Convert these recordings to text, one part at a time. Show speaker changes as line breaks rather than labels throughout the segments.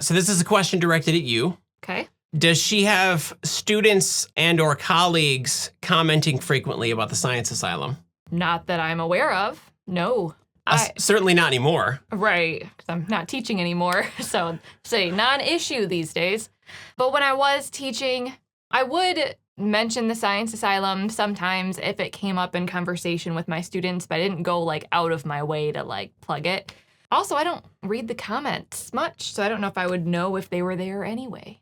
So this is a question directed at you.
Okay.
Does she have students and or colleagues commenting frequently about the Science Asylum?
Not that I'm aware of. No.
Certainly not anymore.
Right, because I'm not teaching anymore. So say non-issue these days. But when I was teaching, I would mention the Science Asylum sometimes if it came up in conversation with my students, but I didn't go like out of my way to like plug it. Also, I don't read the comments much, so I don't know if I would know if they were there anyway.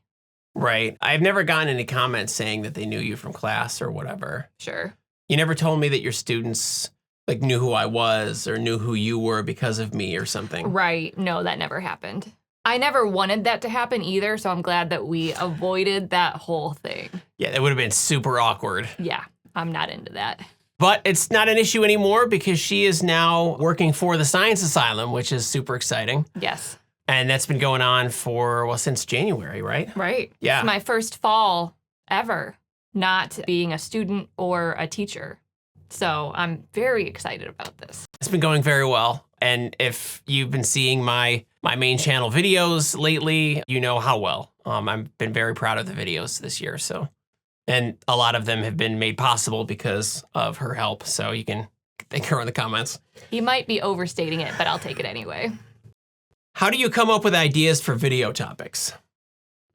Right. I've never gotten any comments saying that they knew you from class or whatever.
Sure.
You never told me that your students like knew who I was or knew who you were because of me or something.
Right. No, that never happened. I never wanted that to happen either, so I'm glad that we avoided that whole thing.
Yeah, it would have been super awkward.
Yeah, I'm not into that.
But it's not an issue anymore because she is now working for the Science Asylum, which is super exciting.
Yes.
And that's been going on for, well, since January, right?
Right.
Yeah.
It's my first fall ever not being a student or a teacher. So I'm very excited about this.
It's been going very well. And if you've been seeing my main channel videos lately, you know how well. I've been very proud of the videos this year. So, and a lot of them have been made possible because of her help. So you can thank her in the comments.
You might be overstating it, but I'll take it anyway.
How do you come up with ideas for video topics?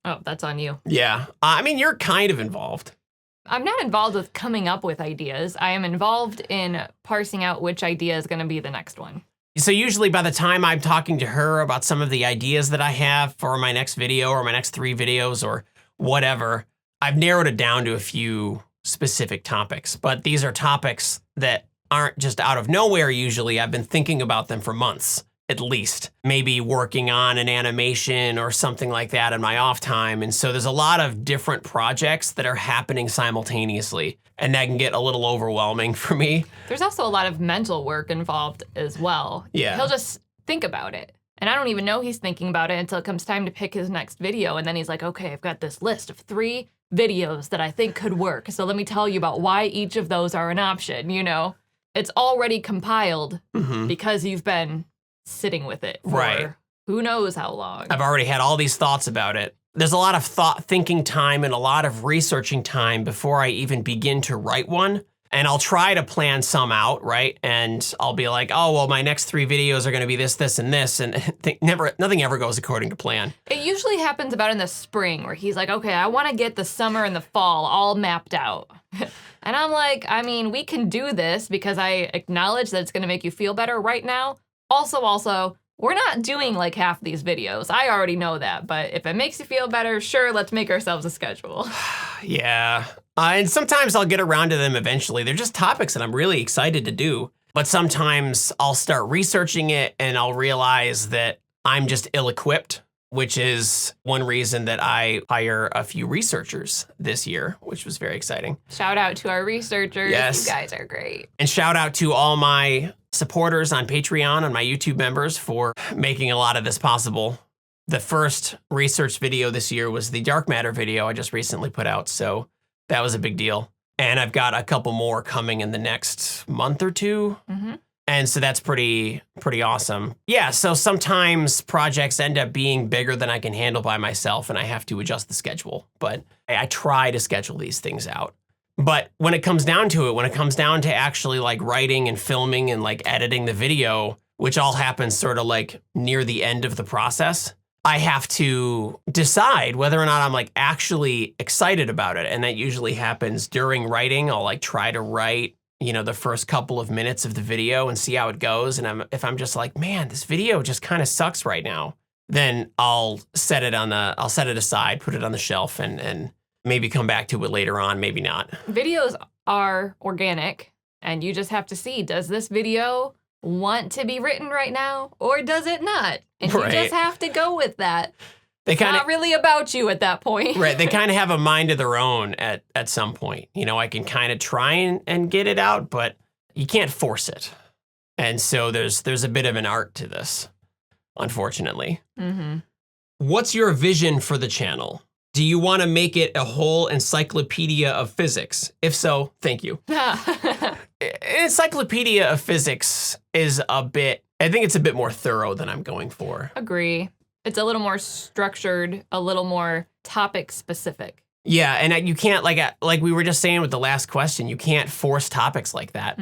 Oh, that's on you.
Yeah. I mean, you're kind of involved.
I'm not involved with coming up with ideas. I am involved in parsing out which idea is going to be the next one.
So usually by the time I'm talking to her about some of the ideas that I have for my next video or my next 3 videos or whatever, I've narrowed it down to a few specific topics. But these are topics that aren't just out of nowhere usually. I've been thinking about them for months, at least. Maybe working on an animation or something like that in my off time. And so there's a lot of different projects that are happening simultaneously. And that can get a little overwhelming for me.
There's also a lot of mental work involved as well.
Yeah.
He'll just think about it. And I don't even know he's thinking about it until it comes time to pick his next video. And then he's like, okay, I've got this list of 3 videos that I think could work. So let me tell you about why each of those are an option, you know? It's already compiled because you've been sitting with it for who knows how long.
I've already had all these thoughts about it. There's a lot of thinking time and a lot of researching time before I even begin to write one. And I'll try to plan some out, right? And I'll be like, oh, well, my next 3 videos are gonna be this, this, and this. And nothing ever goes according to plan.
It usually happens about in the spring where he's like, okay, I wanna get the summer and the fall all mapped out. And I'm like, I mean, we can do this because I acknowledge that it's gonna make you feel better right now. Also, we're not doing like half these videos. I already know that, but if it makes you feel better, sure, let's make ourselves a schedule.
Yeah, and sometimes I'll get around to them eventually. They're just topics that I'm really excited to do. But sometimes I'll start researching it and I'll realize that I'm just ill-equipped, which is one reason that I hire a few researchers this year, which was very exciting.
Shout out to our researchers.
Yes.
You guys are great.
And shout out to all my supporters on Patreon and my YouTube members for making a lot of this possible. The first research video this year was the dark matter video I just recently put out, so that was a big deal. And I've got a couple more coming in the next month or 2. And so that's pretty awesome. Yeah, so sometimes projects end up being bigger than I can handle by myself and I have to adjust the schedule. But I try to schedule these things out. But when it comes down to it, when it comes down to actually like writing and filming and like editing the video, which all happens sort of like near the end of the process, I have to decide whether or not I'm like actually excited about it. And that usually happens during writing. I'll like try to write, you know, the first couple of minutes of the video and see how it goes. And if I'm just like, man, this video just kind of sucks right now, then I'll set it aside, put it on the shelf and maybe come back to it later on, maybe not.
Videos are organic, and you just have to see, does this video want to be written right now, or does it not? And you just have to go with that. It's not really about you at that point.
Right, they kind of have a mind of their own at some point. You know, I can kind of try and get it out, but you can't force it. And so there's a bit of an art to this, unfortunately. What's your vision for the channel? Do you want to make it a whole encyclopedia of physics? If so, thank you. An encyclopedia of physics is I think it's a bit more thorough than I'm going for.
Agree. It's a little more structured, a little more topic specific.
Yeah, and you can't, like we were just saying with the last question, you can't force topics like that.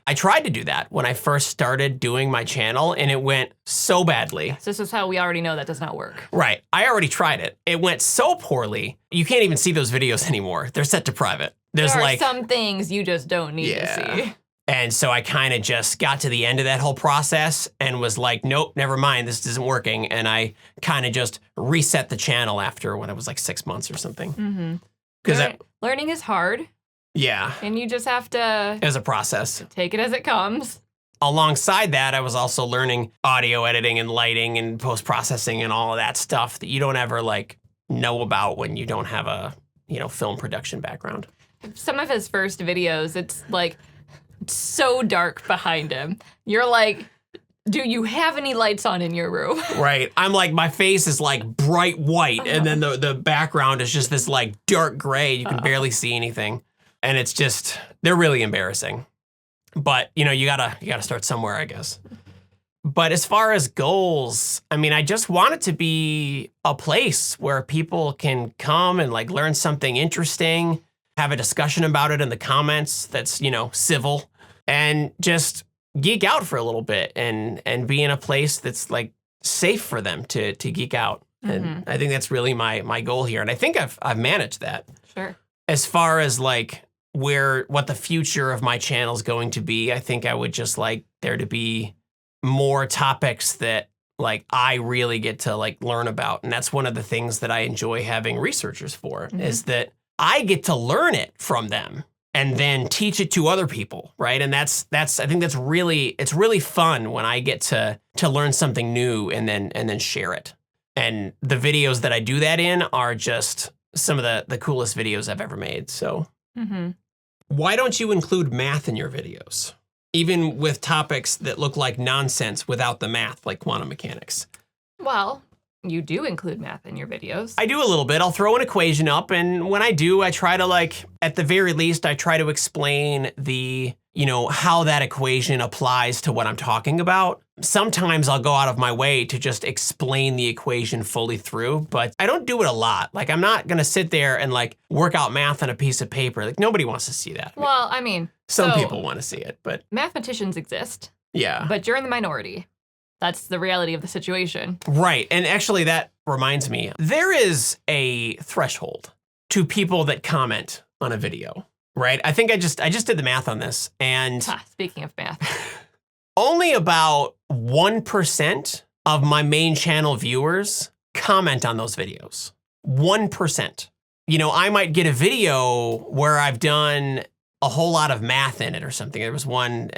I tried to do that when I first started doing my channel, and it went so badly.
So this is how we already know that does not work.
Right. I already tried it. It went so poorly, you can't even see those videos anymore. They're set to private. There
are some things you just don't need to see.
And so I kind of just got to the end of that whole process and was like, nope, never mind, this isn't working. And I kind of just reset the channel after when it was like 6 months or something. Because
learning is hard.
Yeah.
And you just have to...
It was a process.
Take it as it comes.
Alongside that, I was also learning audio editing and lighting and post-processing and all of that stuff that you don't ever like know about when you don't have a, film production background.
Some of his first videos, it's like... so dark behind him. You're like, do you have any lights on in your room?
Right. I'm like, my face is like bright white, and then the background is just this like dark gray. You can barely see anything. And it's just, they're really embarrassing. But, you gotta start somewhere, I guess. But as far as goals, I mean, I just want it to be a place where people can come and like learn something interesting, have a discussion about it in the comments that's, civil, and just geek out for a little bit and be in a place that's like safe for them to geek out. And I think that's really my goal here. And I think I've managed that.
Sure.
As far as like what the future of my channel is going to be, I think I would just like there to be more topics that like I really get to like learn about. And that's one of the things that I enjoy having researchers for, is that I get to learn it from them and then teach it to other people, right? And that's I think it's really fun when I get to learn something new and then share it. And the videos that I do that in are just some of the coolest videos I've ever made. So why don't you include math in your videos? Even with topics that look like nonsense without the math, like quantum mechanics.
Well, you do include math in your videos.
I do a little bit. I'll throw an equation up, and when I do, I try to at the very least, I try to explain how that equation applies to what I'm talking about. Sometimes I'll go out of my way to just explain the equation fully through, but I don't do it a lot. Like, I'm not gonna sit there and work out math on a piece of paper. Like, nobody wants to see that.
Well, I mean,
some people want to see it, but
mathematicians exist.
Yeah.
But you're in the minority. That's the reality of the situation.
Right, and actually that reminds me, there is a threshold to people that comment on a video, right? I think I just did the math on this, and
speaking of math,
only about 1% of my main channel viewers comment on those videos. 1%. I might get a video where I've done a whole lot of math in it or something. There was one,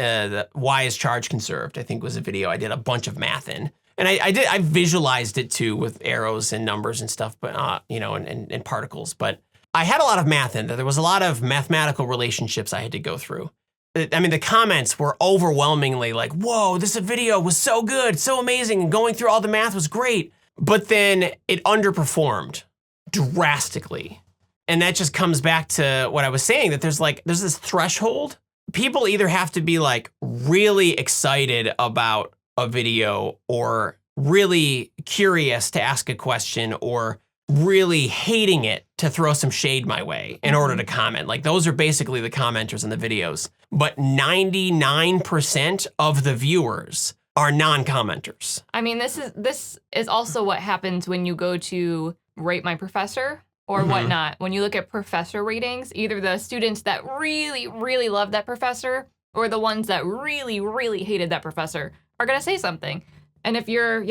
why is charge conserved, I think was a video I did a bunch of math in. And I visualized it too with arrows and numbers and stuff, but and particles. But I had a lot of math in there. There was a lot of mathematical relationships I had to go through. I mean, the comments were overwhelmingly like, whoa, this video was so good, so amazing, and going through all the math was great. But then it underperformed drastically. And that just comes back to what I was saying, that there's this threshold. People either have to be really excited about a video, or really curious to ask a question, or really hating it to throw some shade my way in order to comment. Those are basically the commenters in the videos. But 99% of the viewers are non-commenters.
I mean, this is also what happens when you go to rate my professor or whatnot. When you look at professor ratings, either the students that really, really love that professor or the ones that really, really hated that professor are going to say something. And if you're,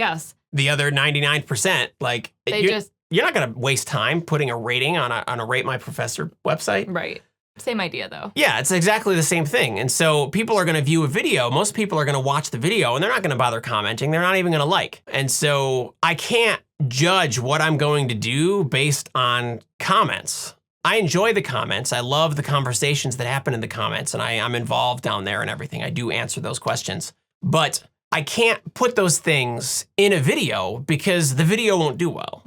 the other 99%, you're not going to waste time putting a rating on a Rate My Professor website.
Right. Same idea, though.
Yeah, it's exactly the same thing. And so people are going to view a video. Most people are going to watch the video, and they're not going to bother commenting. They're not even going to like. And so I can't judge what I'm going to do based on comments. I enjoy the comments. I love the conversations that happen in the comments, and I'm involved down there and everything. I do answer those questions. But I can't put those things in a video because the video won't do well.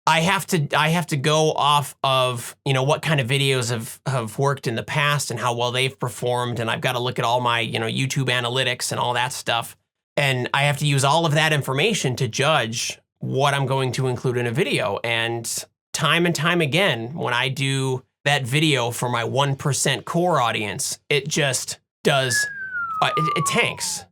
I have to go off of, what kind of videos have worked in the past and how well they've performed. And I've got to look at all my, YouTube analytics and all that stuff. And I have to use all of that information to judge what I'm going to include in a video. And time again, when I do that video for my 1% core audience, it just does, it tanks.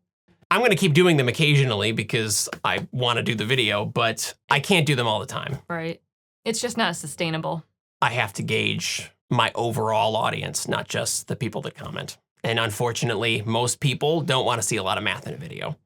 I'm gonna keep doing them occasionally because I wanna do the video, but I can't do them all the time.
Right. It's just not sustainable.
I have to gauge my overall audience, not just the people that comment. And unfortunately, most people don't wanna see a lot of math in a video.